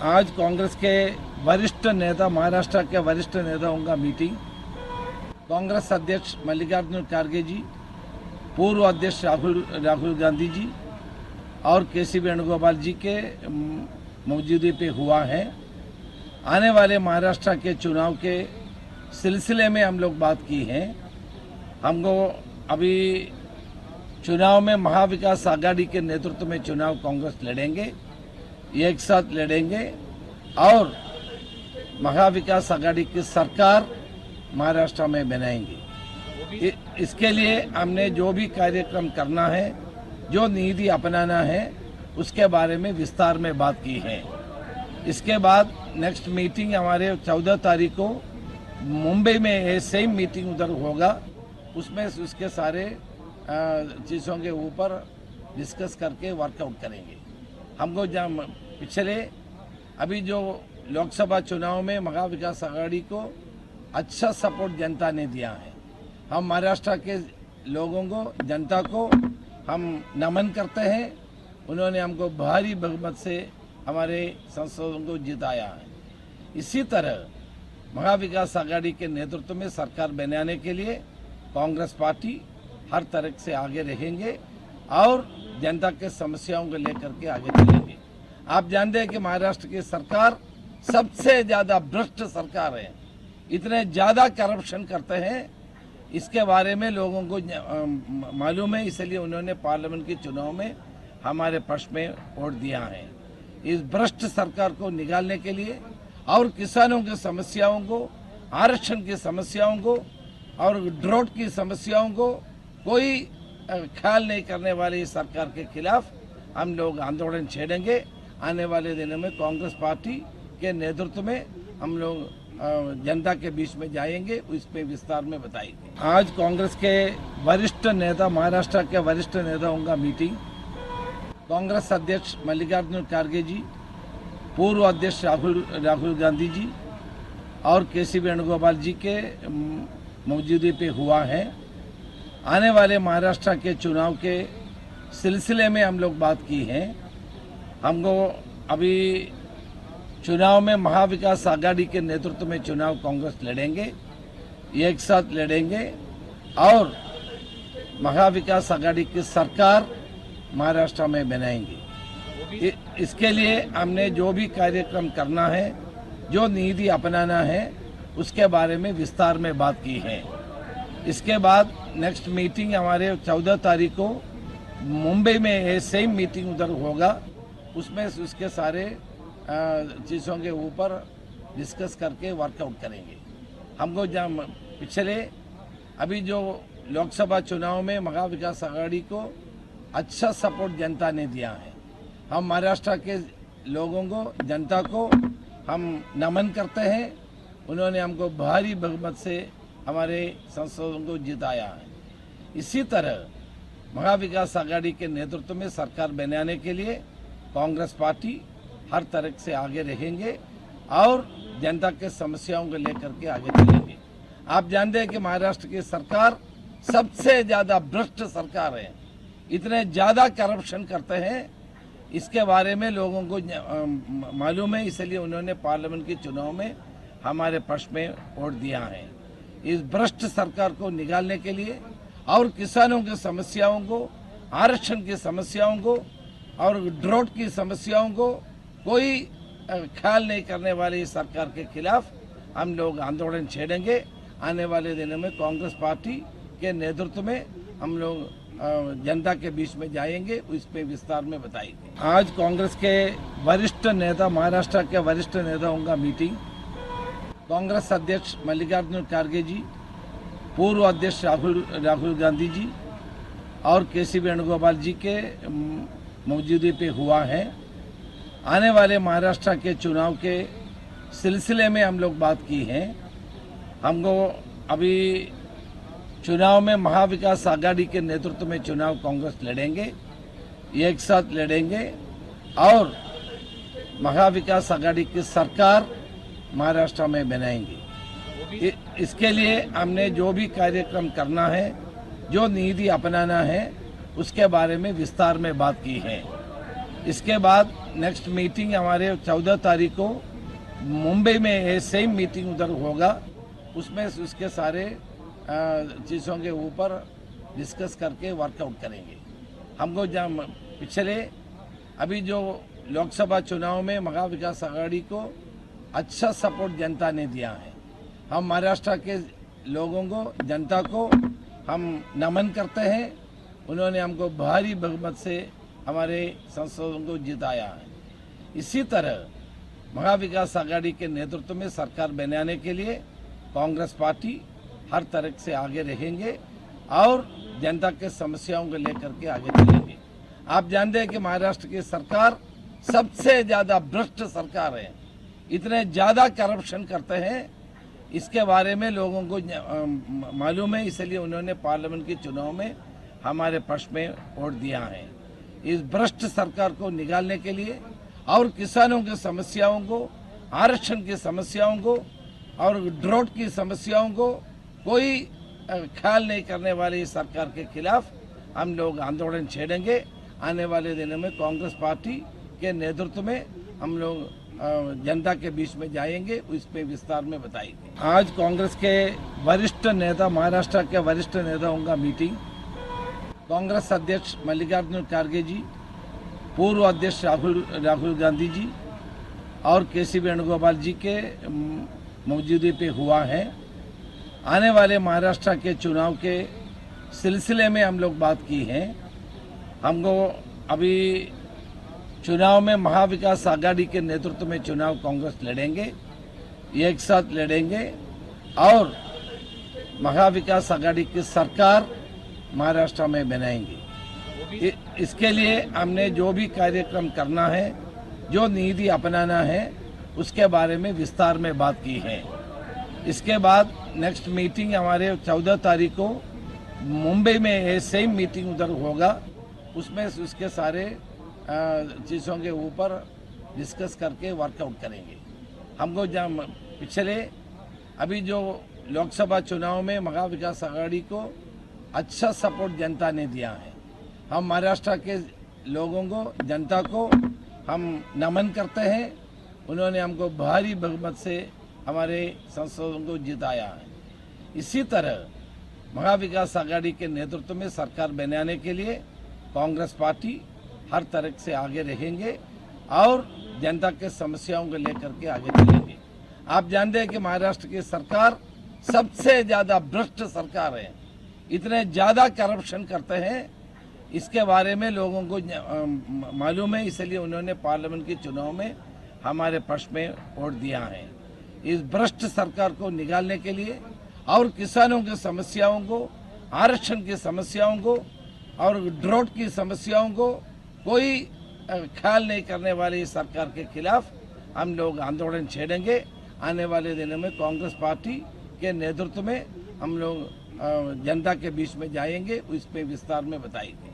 आज कांग्रेस के वरिष्ठ नेता, महाराष्ट्र के वरिष्ठ नेताओं का मीटिंग, कांग्रेस अध्यक्ष मल्लिकार्जुन खड़गे जी, पूर्व अध्यक्ष राहुल गांधी जी और के.सी. वेणुगोपाल जी के मौजूदगी पे हुआ है। आने वाले महाराष्ट्र के चुनाव के सिलसिले में हम लोग बात की है। हमको अभी चुनाव में महाविकास आघाड़ी के नेतृत्व में चुनाव कांग्रेस लड़ेंगे, एक साथ लड़ेंगे और महाविकास आघाड़ी की सरकार महाराष्ट्र में बनाएंगे। इसके लिए हमने जो भी कार्यक्रम करना है, जो नीति अपनाना है, उसके बारे में विस्तार में बात की है। इसके बाद नेक्स्ट मीटिंग हमारे 14 तारीख को मुंबई में सेम मीटिंग उधर होगा। उसमें उसके सारे चीज़ों के ऊपर डिस्कस करके वर्कआउट करेंगे। हमको जब पिछले अभी जो लोकसभा चुनाव में महाविकास आघाड़ी को अच्छा सपोर्ट जनता ने दिया है। हम महाराष्ट्र के लोगों को, जनता को हम नमन करते हैं। उन्होंने हमको भारी बहुमत से हमारे सांसदों को जिताया है। इसी तरह महाविकास आघाड़ी के नेतृत्व में सरकार बनाने के लिए कांग्रेस पार्टी हर तरह से आगे रहेंगे और जनता के समस्याओं को लेकर के आगे चलेंगे। आप जानते हैं कि महाराष्ट्र की सरकार सबसे ज्यादा भ्रष्ट सरकार है। इतने ज्यादा करप्शन करते हैं, इसके बारे में लोगों को मालूम है। इसलिए उन्होंने पार्लियामेंट के चुनाव में हमारे पक्ष में वोट दिया है। इस भ्रष्ट सरकार को निकालने के लिए और किसानों की समस्याओं को, आरक्षण की समस्याओं को और ड्रॉट की समस्याओं को कोई ख्याल नहीं करने वाली इस सरकार के खिलाफ हम लोग आंदोलन छेड़ेंगे। आने वाले दिनों में कांग्रेस पार्टी के नेतृत्व में हम लोग जनता के बीच में जाएंगे, इस पे विस्तार में बताएंगे। आज कांग्रेस के वरिष्ठ नेता, महाराष्ट्र के वरिष्ठ नेताओं का मीटिंग, कांग्रेस अध्यक्ष मल्लिकार्जुन खड़गे जी, पूर्व अध्यक्ष राहुल गांधी जी और के.सी. वेणुगोपाल जी के मौजूदगी पे हुआ है। आने वाले महाराष्ट्र के चुनाव के सिलसिले में हम लोग बात की है। हमको अभी चुनाव में महाविकास आघाड़ी के नेतृत्व में चुनाव कांग्रेस लड़ेंगे, एक साथ लड़ेंगे और महाविकास आघाड़ी की सरकार महाराष्ट्र में बनाएंगे। इसके लिए हमने जो भी कार्यक्रम करना है, जो नीति अपनाना है, उसके बारे में विस्तार में बात की है। इसके बाद नेक्स्ट मीटिंग हमारे 14 तारीख को मुंबई में सेम मीटिंग उधर होगा। उसमें उसके सारे चीज़ों के ऊपर डिस्कस करके वर्कआउट करेंगे। हमको जब पिछले अभी जो लोकसभा चुनाव में महाविकास आघाड़ी को अच्छा सपोर्ट जनता ने दिया है। हम महाराष्ट्र के लोगों को, जनता को हम नमन करते हैं। उन्होंने हमको भारी बहुमत से हमारे सांसदों को जिताया है। इसी तरह महाविकास आघाड़ी के नेतृत्व में सरकार बनाने के लिए कांग्रेस पार्टी हर तरह से आगे रहेंगे और जनता के समस्याओं को लेकर के आगे चलेंगे। आप जानते हैं कि महाराष्ट्र की सरकार सबसे ज्यादा भ्रष्ट सरकार है। इतने ज्यादा करप्शन करते हैं, इसके बारे में लोगों को मालूम है। इसलिए उन्होंने पार्लियामेंट के चुनाव में हमारे पक्ष में वोट दिया है। इस भ्रष्ट सरकार को निकालने के लिए और किसानों की समस्याओं को, आरक्षण की समस्याओं को और ड्रॉट की समस्याओं को कोई ख्याल नहीं करने वाली इस सरकार के खिलाफ हम लोग आंदोलन छेड़ेंगे। आने वाले दिनों में कांग्रेस पार्टी के नेतृत्व में हम लोग जनता के बीच में जाएंगे, इस पे विस्तार में बताएंगे। आज कांग्रेस के वरिष्ठ नेता, महाराष्ट्र के वरिष्ठ नेताओं का मीटिंग, कांग्रेस अध्यक्ष मल्लिकार्जुन खड़गे जी, पूर्व अध्यक्ष राहुल गांधी जी और के.सी. वेणुगोपाल जी के मौजूदगी पे हुआ है। आने वाले महाराष्ट्र के चुनाव के सिलसिले में हम लोग बात की है। हमको अभी चुनाव में महाविकास आघाड़ी के नेतृत्व में चुनाव कांग्रेस लड़ेंगे, एक साथ लड़ेंगे और महाविकास आघाड़ी की सरकार महाराष्ट्र में बनाएंगे। इसके लिए हमने जो भी कार्यक्रम करना है, जो नीति अपनाना है, उसके बारे में विस्तार में बात की है। इसके बाद नेक्स्ट मीटिंग हमारे 14 तारीख को मुंबई में ये सेम मीटिंग उधर होगा। उसमें उसके सारे चीज़ों के ऊपर डिस्कस करके वर्कआउट करेंगे। हमको जब पिछले अभी जो लोकसभा चुनाव में महा विकास आघाड़ी को अच्छा सपोर्ट जनता ने दिया है। हम महाराष्ट्र के लोगों को, जनता को हम नमन करते हैं। उन्होंने हमको भारी बहुमत से हमारे सांसदों को जिताया है। इसी तरह महा विकास आघाड़ी के नेतृत्व में सरकार बनाने के लिए कांग्रेस पार्टी हर तरह से आगे रहेंगे और जनता के समस्याओं को लेकर के आगे चलेंगे। आप जानते हैं कि महाराष्ट्र की सरकार सबसे ज्यादा भ्रष्ट सरकार है। इतने ज्यादा करप्शन करते हैं, इसके बारे में लोगों को मालूम है। इसलिए उन्होंने पार्लियामेंट के चुनाव में हमारे पक्ष में वोट दिया है। इस भ्रष्ट सरकार को निकालने के लिए और किसानों की समस्याओं को, आरक्षण की समस्याओं को और ड्रॉट की समस्याओं को कोई ख्याल नहीं करने वाली इस सरकार के खिलाफ हम लोग आंदोलन छेड़ेंगे। आने वाले दिनों में कांग्रेस पार्टी के नेतृत्व में हम लोग जनता के बीच में जाएंगे, उस पर विस्तार में बताएंगे। आज कांग्रेस के वरिष्ठ नेता, महाराष्ट्र के वरिष्ठ नेताओं का मीटिंग कांग्रेस अध्यक्ष मल्लिकार्जुन खड़गे जी, पूर्व अध्यक्ष राहुल गांधी जी और के.सी. वेणुगोपाल जी के मौजूदगी पे हुआ है। आने वाले महाराष्ट्र के चुनाव के सिलसिले में हम लोग बात की है। हमको अभी चुनाव में महा विकास आघाड़ी के नेतृत्व में चुनाव कांग्रेस लड़ेंगे, एक साथ लड़ेंगे और महा विकास आघाड़ी की सरकार महाराष्ट्र में बनाएंगे। इसके लिए हमने जो भी कार्यक्रम करना है, जो नीति अपनाना है, उसके बारे में विस्तार में बात की है। इसके बाद नेक्स्ट मीटिंग हमारे 14 तारीख को मुंबई में ये सेम मीटिंग उधर होगा। उसमें उसके सारे चीज़ों के ऊपर डिस्कस करके वर्कआउट करेंगे। हमको जब पिछले अभी जो लोकसभा चुनाव में महा विकास आघाड़ी को अच्छा सपोर्ट जनता ने दिया है। हम महाराष्ट्र के लोगों को, जनता को हम नमन करते हैं। उन्होंने हमको भारी बहुमत से हमारे सांसदों को जिताया है। इसी तरह महा विकास आघाड़ी के नेतृत्व में सरकार बनाने के लिए कांग्रेस पार्टी हर तरह से आगे रहेंगे और जनता के समस्याओं को लेकर के आगे चलेंगे। आप जानते हैं कि महाराष्ट्र की सरकार सबसे ज्यादा भ्रष्ट सरकार है। इतने ज्यादा करप्शन करते हैं, इसके बारे में लोगों को मालूम है। इसलिए उन्होंने पार्लियामेंट के चुनाव में हमारे पक्ष में वोट दिया है। इस भ्रष्ट सरकार को निकालने के लिए और किसानों की समस्याओं को, आरक्षण की समस्याओं को और ड्रॉट की समस्याओं को कोई ख्याल नहीं करने वाली इस सरकार के खिलाफ हम लोग आंदोलन छेड़ेंगे। आने वाले दिनों में कांग्रेस पार्टी के नेतृत्व में हम लोग जनता के बीच में जाएंगे, उस पर विस्तार में बताएंगे।